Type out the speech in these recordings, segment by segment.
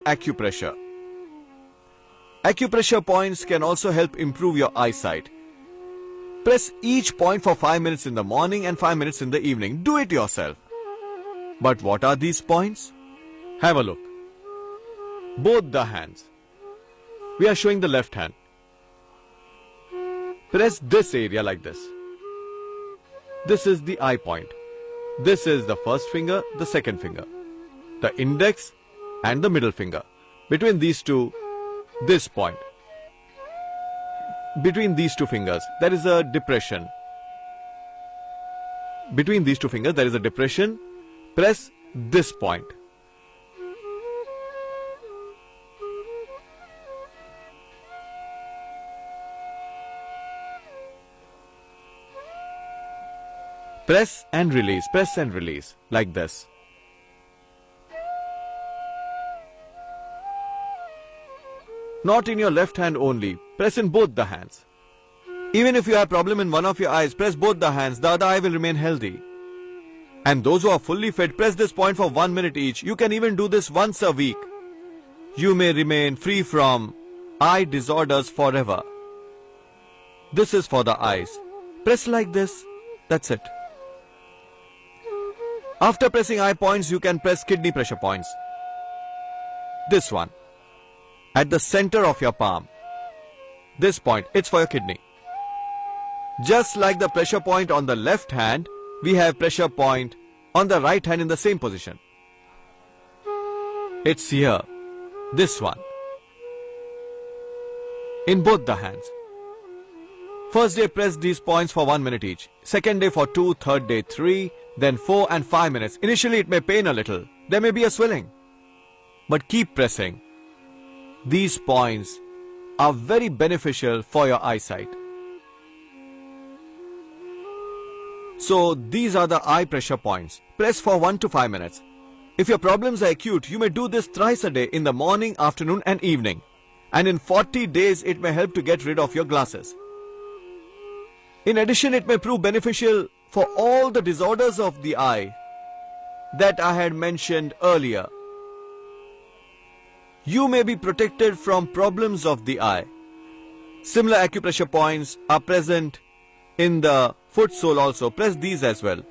Acupressure. Acupressure points can also help improve your eyesight. Press each point for 5 minutes in the morning and 5 minutes in the evening. Do it yourself. But what are these points? Have a look. Both the hands. We are showing the left hand. Press this area like this. This is the eye point. This is the first finger, the second finger, the index and the middle finger. Between these two, this point. Between these two fingers, there is a depression. Between these two fingers, there is a depression. Press this point. Press and release, like this. Not in your left hand only, press in both the hands. Even if you have problem in one of your eyes, press both the hands, the other eye will remain healthy. And those who are fully fit, press this point for 1 minute each. You can even do this once a week. You may remain free from eye disorders forever. This is for the eyes. Press like this, that's it. After pressing eye points, you can press kidney pressure points. This one. At the center of your palm. This point, it's for your kidney. Just like the pressure point on the left hand, we have pressure point on the right hand in the same position. It's here. This one. In both the hands. First day press these points for 1 minute each. Second day for 2, third day 3, then 4 and 5 minutes. Initially it may pain a little. There may be a swelling. But keep pressing. These points are very beneficial for your eyesight. So these are the eye pressure points. Press for 1 to 5 minutes. If your problems are acute, you may do this thrice a day in the morning, afternoon and evening. And in 40 days it may help to get rid of your glasses. In addition, it may prove beneficial for all the disorders of the eye that I had mentioned earlier. You may be protected from problems of the eye. Similar acupressure points are present in the foot sole also. Press these as well.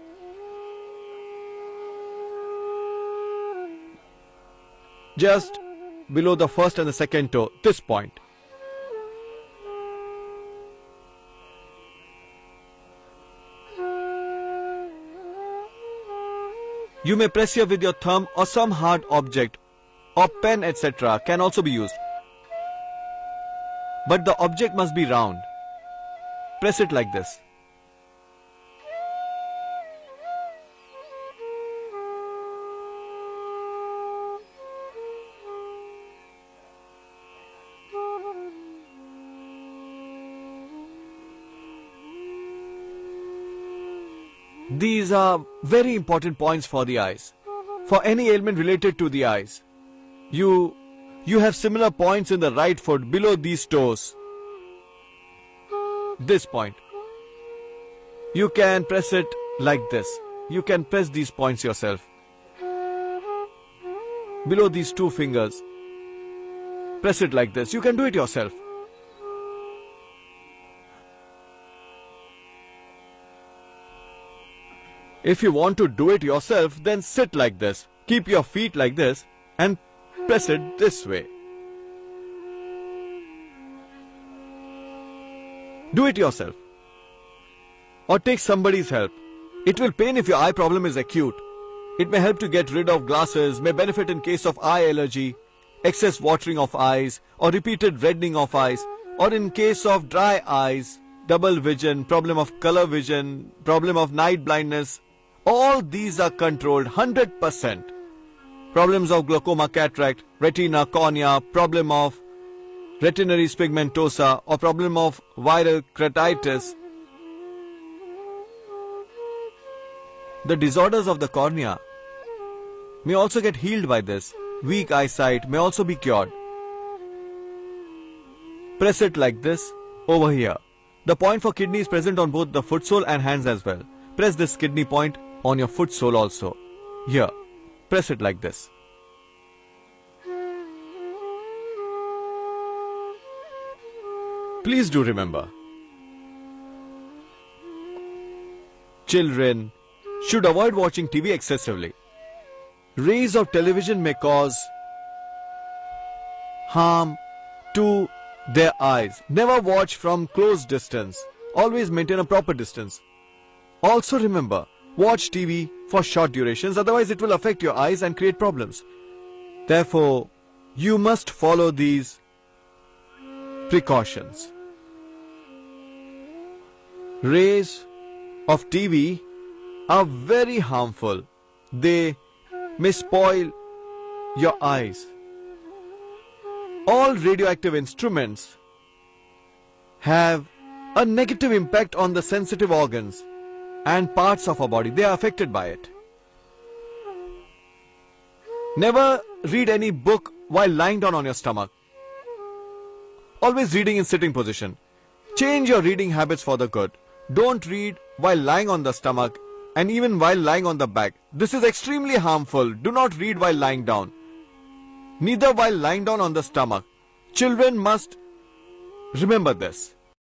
Just below the first and the second toe, this point. You may press here with your thumb or some hard object or pen, etc. can also be used. But the object must be round. Press it like this. These are very important points for the eyes. For any ailment related to the eyes. You have similar points in the right foot below these toes. This point. You can press it like this. You can press these points yourself. Below these two fingers. Press it like this. You can do it yourself. If you want to do it yourself, then sit like this. Keep your feet like this and press it this way. Do it yourself. Or take somebody's help. It will pain if your eye problem is acute. It may help to get rid of glasses, may benefit in case of eye allergy, excess watering of eyes, or repeated reddening of eyes, or in case of dry eyes, double vision, problem of color vision, problem of night blindness. All these are controlled 100%. Problems of glaucoma, cataract, retina, cornea, problem of retinitis pigmentosa or problem of viral keratitis. The disorders of the cornea may also get healed by this. Weak eyesight may also be cured. Press it like this over here. The point for kidney is present on both the foot sole and hands as well. Press this kidney point on your foot sole also. Here, press it like this. Please do remember. Children should avoid watching TV excessively. Rays of television may cause harm to their eyes. Never watch from close distance. Always maintain a proper distance. Also remember, watch TV for short durations, otherwise it will affect your eyes and create problems. Therefore, you must follow these precautions. Rays of TV are very harmful. They may spoil your eyes. All radioactive instruments have a negative impact on the sensitive organs and parts of our body. They are affected by it. Never read any book while lying down on your stomach. Always reading in sitting position. Change your reading habits for the good. Don't read while lying on the stomach and even while lying on the back. This is extremely harmful. Do not read while lying down. Neither while lying down on the stomach. Children must remember this.